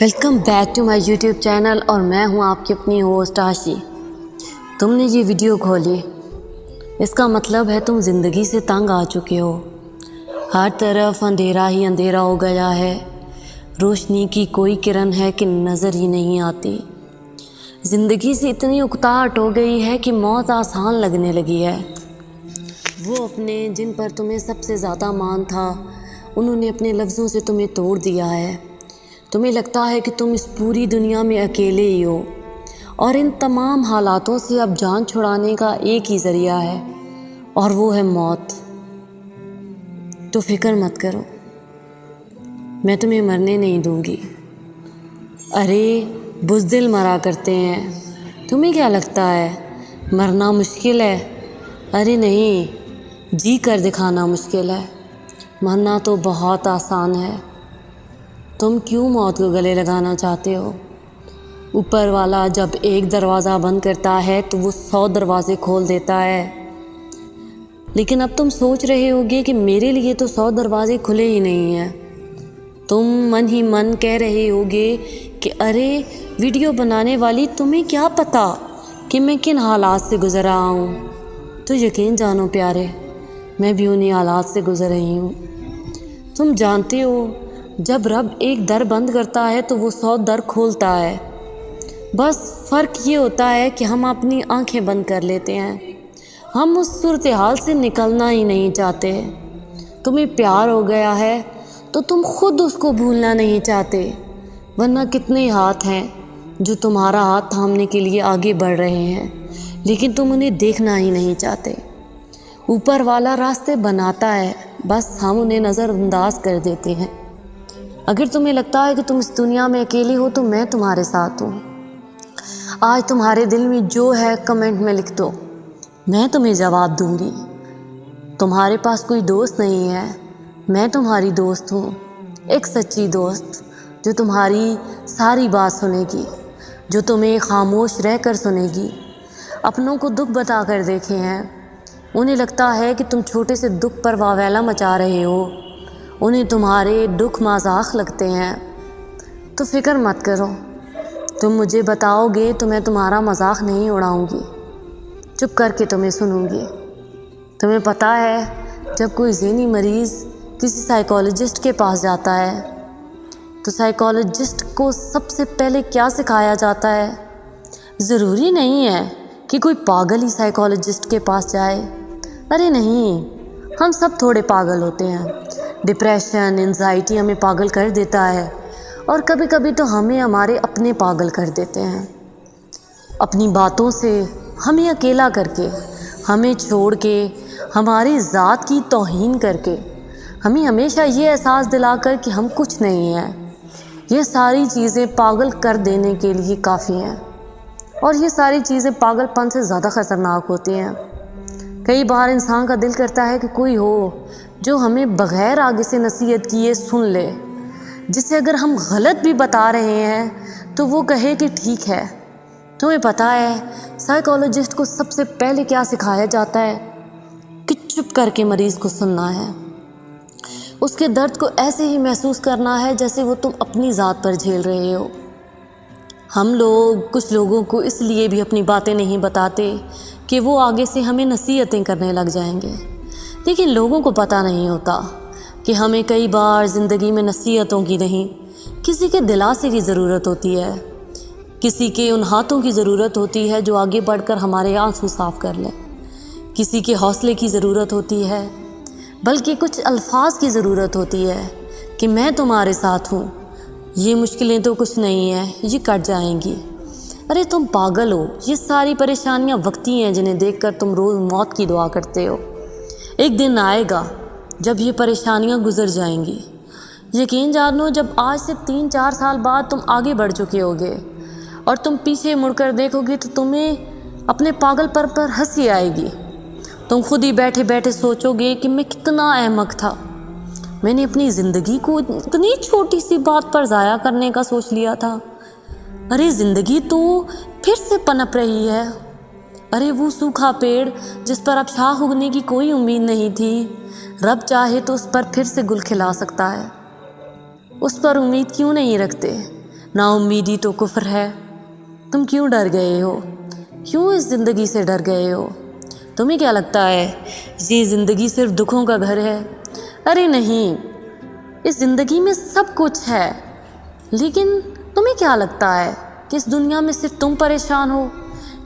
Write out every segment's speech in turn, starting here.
Welcome back to my YouTube channel اور میں ہوں آپ کی اپنی ہوسٹ آشی۔ تم نے یہ ویڈیو کھولی، اس کا مطلب ہے تم زندگی سے تنگ آ چکے ہو۔ ہر طرف اندھیرا ہی اندھیرا ہو گیا ہے، روشنی کی کوئی کرن ہے کہ نظر ہی نہیں آتی۔ زندگی سے اتنی اکتاہٹ ہو گئی ہے کہ موت آسان لگنے لگی ہے۔ وہ اپنے جن پر تمہیں سب سے زیادہ مان تھا، انہوں نے اپنے لفظوں سے تمہیں توڑ دیا ہے۔ تمہیں لگتا ہے کہ تم اس پوری دنیا میں اکیلے ہی ہو، اور ان تمام حالاتوں سے اب جان چھڑانے کا ایک ہی ذریعہ ہے، اور وہ ہے موت۔ تو فکر مت کرو، میں تمہیں مرنے نہیں دوں گی۔ ارے بزدل مرا کرتے ہیں، تمہیں کیا لگتا ہے مرنا مشکل ہے؟ ارے نہیں، جی کر دکھانا مشکل ہے، مرنا تو بہت آسان ہے۔ تم کیوں موت کو گلے لگانا چاہتے ہو؟ اوپر والا جب ایک دروازہ بند کرتا ہے تو وہ 100 دروازے کھول دیتا ہے۔ لیکن اب تم سوچ رہے ہوگے کہ میرے لیے تو 100 دروازے کھلے ہی نہیں ہیں۔ تم من ہی من کہہ رہے ہوگے کہ ارے ویڈیو بنانے والی، تمہیں کیا پتہ کہ میں کن حالات سے گزر رہا ہوں۔ تو یقین جانو پیارے، میں بھی انہی حالات سے گزر رہی ہوں۔ تم جانتے ہو، جب رب ایک در بند کرتا ہے تو وہ 100 در کھولتا ہے۔ بس فرق یہ ہوتا ہے کہ ہم اپنی آنکھیں بند کر لیتے ہیں، ہم اس صورتحال سے نکلنا ہی نہیں چاہتے۔ تمہیں پیار ہو گیا ہے تو تم خود اس کو بھولنا نہیں چاہتے، ورنہ کتنے ہاتھ ہیں جو تمہارا ہاتھ تھامنے کے لیے آگے بڑھ رہے ہیں، لیکن تم انہیں دیکھنا ہی نہیں چاہتے۔ اوپر والا راستے بناتا ہے، بس ہم انہیں نظر انداز کر دیتے ہیں۔ اگر تمہیں لگتا ہے کہ تم اس دنیا میں اکیلے ہو تو میں تمہارے ساتھ ہوں۔ آج تمہارے دل میں جو ہے کمنٹ میں لکھ دو، میں تمہیں جواب دوں گی۔ تمہارے پاس کوئی دوست نہیں ہے، میں تمہاری دوست ہوں، ایک سچی دوست جو تمہاری ساری بات سنے گی، جو تمہیں خاموش رہ کر سنے گی۔ اپنوں کو دکھ بتا کر دیکھے ہیں، انہیں لگتا ہے کہ تم چھوٹے سے دکھ پر واویلا مچا رہے ہو، انہیں تمہارے دکھ مذاق لگتے ہیں۔ تو فکر مت کرو، تم مجھے بتاؤ گے تو میں تمہارا مذاق نہیں اڑاؤں گی، چپ کر کے تمہیں سنوں گی۔ تمہیں پتہ ہے، جب کوئی ذہنی مریض کسی سائیکالوجسٹ کے پاس جاتا ہے تو سائیکالوجسٹ کو سب سے پہلے کیا سکھایا جاتا ہے؟ ضروری نہیں ہے کہ کوئی پاگل ہی سائیکالوجسٹ کے پاس جائے۔ ارے نہیں، ہم سب تھوڑے پاگل ہوتے ہیں۔ ڈپریشن، انزائٹی ہمیں پاگل کر دیتا ہے، اور کبھی کبھی تو ہمیں ہمارے اپنے پاگل کر دیتے ہیں، اپنی باتوں سے، ہمیں اکیلا کر کے، ہمیں چھوڑ کے، ہماری ذات کی توہین کر کے، ہمیں ہمیشہ یہ احساس دلا کر کہ ہم کچھ نہیں ہیں۔ یہ ساری چیزیں پاگل کر دینے کے لیے کافی ہیں، اور یہ ساری چیزیں پاگل پن سے زیادہ خطرناک ہوتی ہیں۔ کئی بار انسان کا دل کرتا ہے کہ کوئی ہو جو ہمیں بغیر آگے سے نصیحت کیے سن لے، جسے اگر ہم غلط بھی بتا رہے ہیں تو وہ کہے کہ ٹھیک ہے۔ تمہیں پتہ ہے سائیکالوجسٹ کو سب سے پہلے کیا سکھایا جاتا ہے؟ کہ چپ کر کے مریض کو سننا ہے، اس کے درد کو ایسے ہی محسوس کرنا ہے جیسے وہ تم اپنی ذات پر جھیل رہے ہو۔ ہم لوگ کچھ لوگوں کو اس لیے بھی اپنی باتیں نہیں بتاتے کہ وہ آگے سے ہمیں نصیحتیں کرنے لگ جائیں گے، لیکن لوگوں کو پتہ نہیں ہوتا کہ ہمیں کئی بار زندگی میں نصیحتوں کی نہیں، کسی کے دلاسے کی ضرورت ہوتی ہے، کسی کے ان ہاتھوں کی ضرورت ہوتی ہے جو آگے بڑھ کر ہمارے آنسو صاف کر لیں، کسی کے حوصلے کی ضرورت ہوتی ہے، بلکہ کچھ الفاظ کی ضرورت ہوتی ہے کہ میں تمہارے ساتھ ہوں، یہ مشکلیں تو کچھ نہیں ہیں، یہ کٹ جائیں گی۔ ارے تم پاگل ہو، یہ ساری پریشانیاں وقتی ہیں جنہیں دیکھ کر تم روز موت کی دعا کرتے ہو۔ ایک دن آئے گا جب یہ پریشانیاں گزر جائیں گی۔ یقین جانو، جب آج سے 3-4 سال بعد تم آگے بڑھ چکے ہوگے اور تم پیچھے مڑ کر دیکھو گے تو تمہیں اپنے پاگل پر ہنسی آئے گی۔ تم خود ہی بیٹھے بیٹھے سوچو گے کہ میں کتنا احمق تھا، میں نے اپنی زندگی کو اتنی چھوٹی سی بات پر ضائع کرنے کا سوچ لیا تھا۔ ارے زندگی تو پھر سے پنپ رہی ہے۔ ارے وہ سوکھا پیڑ جس پر اب شاخ اگنے کی کوئی امید نہیں تھی، رب چاہے تو اس پر پھر سے گل کھلا سکتا ہے۔ اس پر امید کیوں نہیں رکھتے؟ नाउम्मीदी तो कुफ्र है। तुम क्यों डर गए हो? क्यों इस ज़िंदगी से डर गए हो? तुम्हें क्या लगता है ये ज़िंदगी सिर्फ दुखों का घर है? अरे नहीं, इस ज़िंदगी में सब कुछ है। लेकिन तुम्हें क्या लगता है कि इस दुनिया में सिर्फ तुम परेशान हो?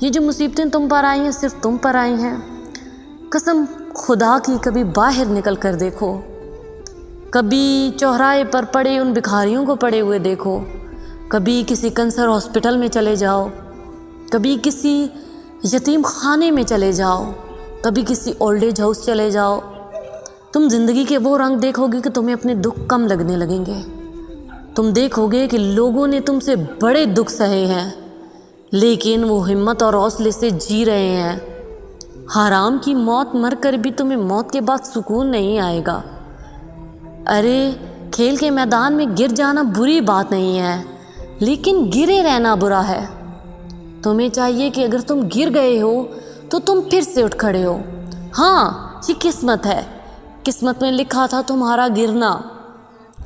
ये जो मुसीबतें तुम पर आई हैं सिर्फ तुम पर आई हैं? कसम खुदा की कभी बाहर निकल कर देखो, कभी चौराहे पर पड़े उन भिखारियों को पड़े हुए देखो, कभी किसी कैंसर हॉस्पिटल में चले जाओ, कभी किसी यतीम खाने में चले जाओ, कभी किसी ओल्ड एज हाउस चले जाओ। तुम ज़िंदगी के वो रंग देखोगे कि तुम्हें अपने दुख कम लगने लगेंगे। तुम देखोगे कि लोगों ने तुमसे बड़े दुख सहे हैं, लेकिन वो हिम्मत और हौसले से जी रहे हैं। हराम की मौत मर कर भी तुम्हें मौत के बाद सुकून नहीं आएगा। अरे खेल के मैदान में गिर जाना बुरी बात नहीं है, लेकिन गिरे रहना बुरा है। तुम्हें चाहिए कि अगर तुम गिर गए हो तो तुम फिर से उठ खड़े हो। हाँ, ये किस्मत है, किस्मत में लिखा था तुम्हारा गिरना।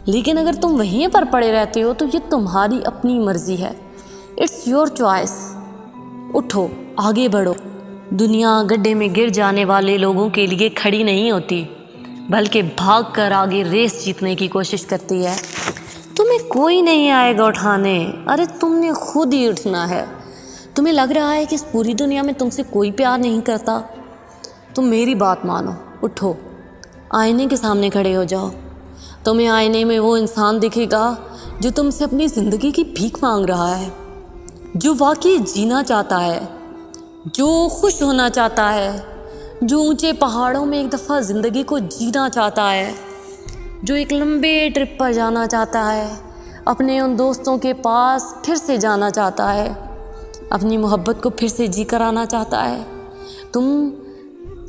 लेकिन अगर तुम वहीं पर पड़े रहते हो तो ये तुम्हारी अपनी मर्जी है। It's your choice. उठो, आगे बढ़ो। दुनिया गड्ढे में गिर जाने वाले लोगों के लिए खड़ी नहीं होती, बल्कि भाग कर आगे रेस जीतने की कोशिश करती है। तुम्हें कोई नहीं आएगा उठाने। अरे तुमने खुद ही उठना है। तुम्हें लग रहा है कि इस पूरी दुनिया में तुमसे कोई प्यार नहीं करता? तुम मेरी बात मानो, उठो, आईने के सामने खड़े हो जाओ। तुम्हें आईने में वो इंसान दिखेगा जो तुमसे अपनी ज़िंदगी की भीख मांग रहा है, जो वाकई जीना चाहता है, जो खुश होना चाहता है, जो ऊंचे पहाड़ों में एक दफ़ा ज़िंदगी को जीना चाहता है, जो एक लंबे ट्रिप पर जाना चाहता है, अपने उन दोस्तों के पास फिर से जाना चाहता है, अपनी मोहब्बत को फिर से जी कर आना चाहता है। तुम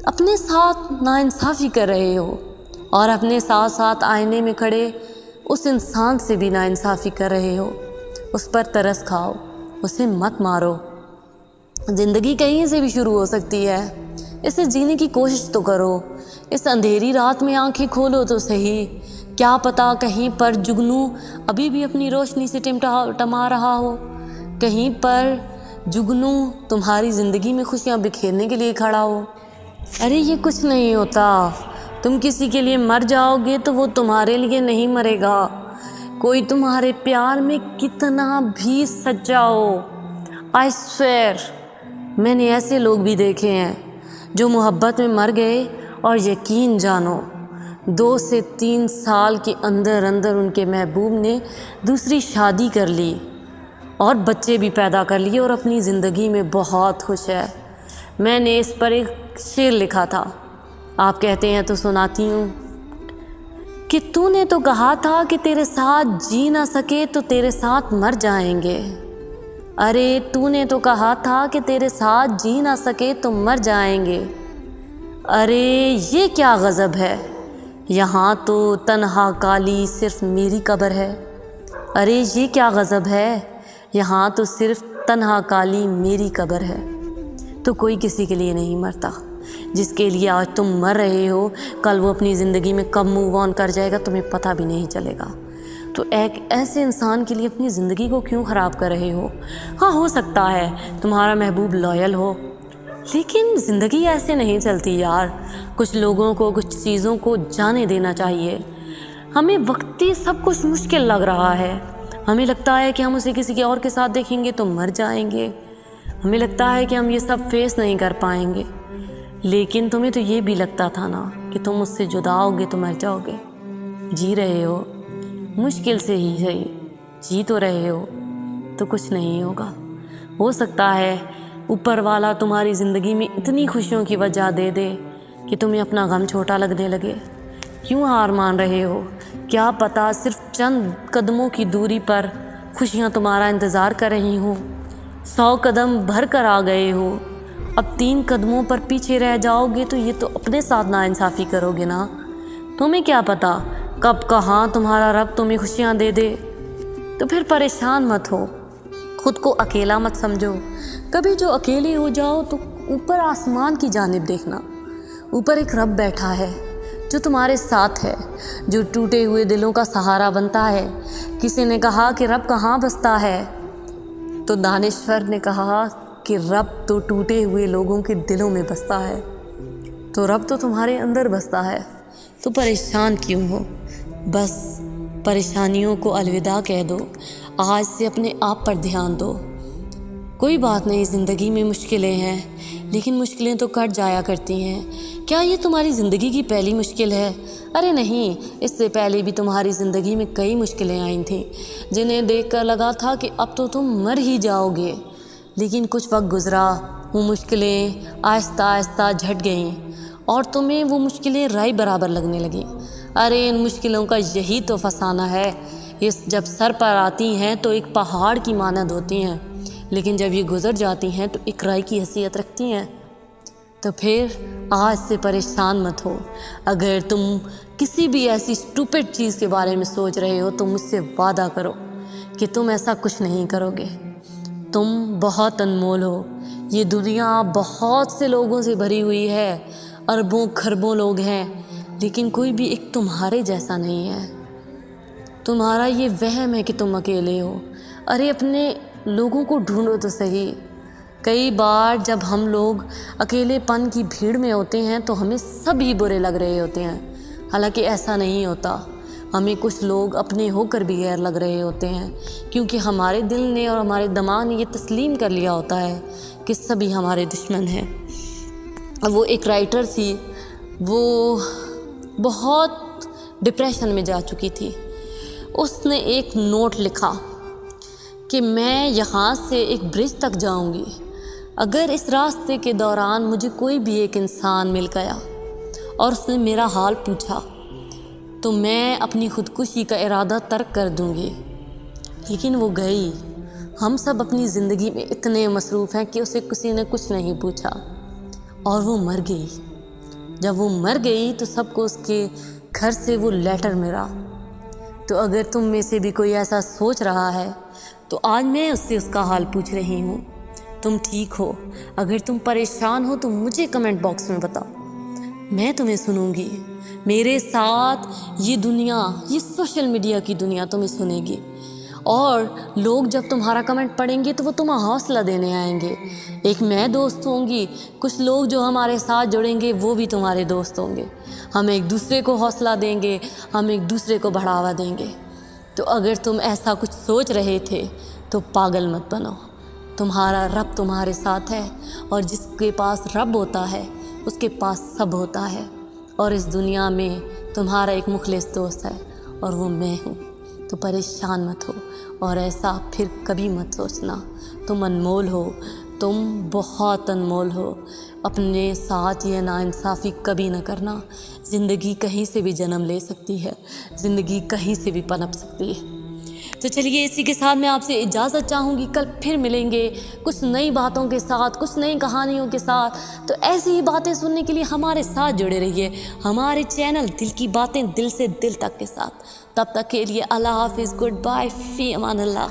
अपने साथ नाइंसाफ़ी कर रहे हो और अपने साथ साथ आईने में खड़े उस इंसान से भी नाइंसाफ़ी कर रहे हो। उस पर तरस खाओ, उसे मत मारो। ज़िंदगी कहीं से भी शुरू हो सकती है, इसे जीने की कोशिश तो करो। इस अंधेरी रात में आंखें खोलो तो सही, क्या पता कहीं पर जुगनू अभी भी अपनी रोशनी से टिमटिमा रहा हो, कहीं पर जुगनू तुम्हारी ज़िंदगी में खुशियाँ बिखेरने के लिए खड़ा हो। अरे ये कुछ नहीं होता। तुम किसी के लिए मर जाओगे तो वो तुम्हारे लिए नहीं मरेगा। कोई तुम्हारे प्यार में कितना भी सच्चा हो, आई स्वेयर, मैंने ऐसे लोग भी देखे हैं जो मोहब्बत में मर गए और यकीन जानो 2 से 3 साल के अंदर अंदर उनके महबूब ने दूसरी शादी कर ली और बच्चे भी पैदा कर लिए और अपनी ज़िंदगी में बहुत खुश है। मैंने इस पर एक शेर लिखा था, आप कहते हैं तो सुनाती हूँ कि तूने तो कहा था कि तेरे साथ जी ना सके तो तेरे साथ मर जाएंगे। अरे तूने तो कहा था कि तेरे साथ जी ना सके तो मर जाएंगे। अरे ये क्या गज़ब है, यहाँ तो तन्हा काली सिर्फ मेरी कब्र है। अरे ये क्या गज़ब है, यहाँ तो सिर्फ तन्हा काली मेरी कब्र है। तो कोई किसी के लिए नहीं मरता। जिसके लिए आज तुम मर रहे हो, कल वो अपनी ज़िंदगी में कब मूव ऑन कर जाएगा तुम्हें पता भी नहीं चलेगा। तो एक ऐसे इंसान के लिए अपनी ज़िंदगी को क्यों ख़राब कर रहे हो? हाँ, हो सकता है तुम्हारा महबूब लॉयल हो, लेकिन ज़िंदगी ऐसे नहीं चलती यार। कुछ लोगों को कुछ चीज़ों को जाने देना चाहिए। हमें वक्ती सब कुछ मुश्किल लग रहा है। हमें लगता है कि हम उसे किसी के और के साथ देखेंगे तो मर जाएंगे। हमें लगता है कि हम ये सब फेस नहीं कर पाएंगे, लेकिन तुम्हें तो ये भी लगता था ना कि तुम उससे जुदा होगे तो मर जाओगे। जी रहे हो, मुश्किल से ही सही, जी तो रहे हो, तो कुछ नहीं होगा। हो सकता है ऊपर वाला तुम्हारी ज़िंदगी में इतनी खुशियों की वजह दे दे कि तुम्हें अपना गम छोटा लगने लगे। क्यों हार मान रहे हो? क्या पता सिर्फ चंद कदमों की दूरी पर खुशियाँ तुम्हारा इंतज़ार कर रही हों। 100 कदम भर कर आ गए हो, अब 3 कदमों पर पीछे रह जाओगे तो ये तो अपने साथ नाइंसाफ़ी करोगे ना। तुम्हें क्या पता कब कहाँ तुम्हारा रब तुम्हें खुशियाँ दे दे। तो फिर परेशान मत हो, खुद को अकेला मत समझो। कभी जो अकेले हो जाओ तो ऊपर आसमान की जानिब देखना, ऊपर एक रब बैठा है जो तुम्हारे साथ है, जो टूटे हुए दिलों का सहारा बनता है। किसी ने कहा कि रब कहाँ बसता है, तो दानिश्वर ने कहा कि रब तो टूटे हुए लोगों के दिलों में बसता है। तो रब तो तुम्हारे अंदर बसता है, तो परेशान क्यों हो? बस परेशानियों को अलविदा कह दो, आज से अपने आप पर ध्यान दो। कोई बात नहीं, ज़िंदगी में मुश्किलें हैं, लेकिन मुश्किलें तो कट जाया करती हैं। क्या ये तुम्हारी ज़िंदगी की पहली मुश्किल है? अरे नहीं, इससे पहले भी तुम्हारी ज़िंदगी में कई मुश्किलें आई थीं, जिन्हें देखकर लगा था कि अब तो तुम मर ही जाओगे। लेकिन कुछ वक्त गुज़रा, वो मुश्किलें आहिस्ता आहिस्ता झट गईं और तुम्हें वो मुश्किलें राई बराबर लगने लगीं। अरे इन मुश्किलों का यही तो फसाना है। ये जब सर पर आती हैं तो एक पहाड़ की मानद होती हैं, लेकिन जब ये गुज़र जाती हैं तो एक राई की हैसियत रखती हैं। तो फिर आज से परेशान मत हो। अगर तुम किसी भी ऐसी स्टूपिड चीज़ के बारे में सोच रहे हो तो मुझसे वादा करो कि तुम ऐसा कुछ नहीं करोगे। तुम बहुत अनमोल हो। ये दुनिया बहुत से लोगों से भरी हुई है, अरबों खरबों लोग हैं, लेकिन कोई भी एक तुम्हारे जैसा नहीं है। तुम्हारा ये वहम है कि तुम अकेले हो। अरे अपने लोगों को ढूंढो तो सही। कई बार जब हम लोग अकेलेपन की भीड़ में होते हैं तो हमें सभी बुरे लग रहे होते हैं, हालांकि ऐसा नहीं होता। हमें कुछ लोग अपने होकर भी गैर लग रहे होते हैं, क्योंकि हमारे दिल ने और हमारे दिमाग ने ये तस्लीम कर लिया होता है कि सभी हमारे दुश्मन हैं। वो एक राइटर थी, वो बहुत डिप्रेशन में जा चुकी थी। उसने एक नोट लिखा कि मैं यहाँ से एक ब्रिज तक जाऊँगी, अगर इस रास्ते के दौरान मुझे कोई भी एक इंसान मिल गया और उसने मेरा हाल पूछा तो मैं अपनी ख़ुदकुशी का इरादा तर्क कर दूँगी। लेकिन वो गई। हम सब अपनी ज़िंदगी में इतने मसरूफ़ हैं कि उसे किसी ने कुछ नहीं पूछा और वो मर गई। जब वो मर गई तो सबको उसके घर से वो लेटर मिला। तो अगर तुम में से भी कोई ऐसा सोच रहा है तो आज मैं उससे उसका हाल पूछ रही हूँ। तुम ठीक हो? अगर तुम परेशान हो तो मुझे कमेंट बॉक्स में बताओ, मैं तुम्हें सुनूंगी। मेरे साथ ये दुनिया, ये सोशल मीडिया की दुनिया तुम्हें सुनेगी, और लोग जब तुम्हारा कमेंट पढ़ेंगे तो वो तुम्हें हौसला देने आएंगे। एक मैं दोस्त होंगी, कुछ लोग जो हमारे साथ जुड़ेंगे वो भी तुम्हारे दोस्त होंगे। हम एक दूसरे को हौसला देंगे, हम एक दूसरे को बढ़ावा देंगे। तो अगर तुम ऐसा कुछ सोच रहे थे तो पागल मत बनो। तुम्हारा रब तुम्हारे साथ है, और जिसके पास रब होता है उसके पास सब होता है। और इस दुनिया में तुम्हारा एक मुखलिस दोस्त है, और वो मैं हूँ। तो परेशान मत हो, और ऐसा फिर कभी मत सोचना। तुम अनमोल हो, तुम बहुत अनमोल हो। अपने साथ ये नाइंसाफ़ी कभी न करना। ज़िंदगी कहीं से भी जन्म ले सकती है, ज़िंदगी कहीं से भी पनप सकती है। तो चलिए, इसी के साथ मैं आपसे इजाज़त चाहूँगी। कल फिर मिलेंगे कुछ नई बातों के साथ, कुछ नई कहानियों के साथ। तो ऐसी ही बातें सुनने के लिए हमारे साथ जुड़े रहिए, हमारे चैनल दिल की बातें दिल से दिल तक के साथ। तब तक के लिए अल्लाह हाफिज़, गुड बाय, फ़ी अमान अल्लाह।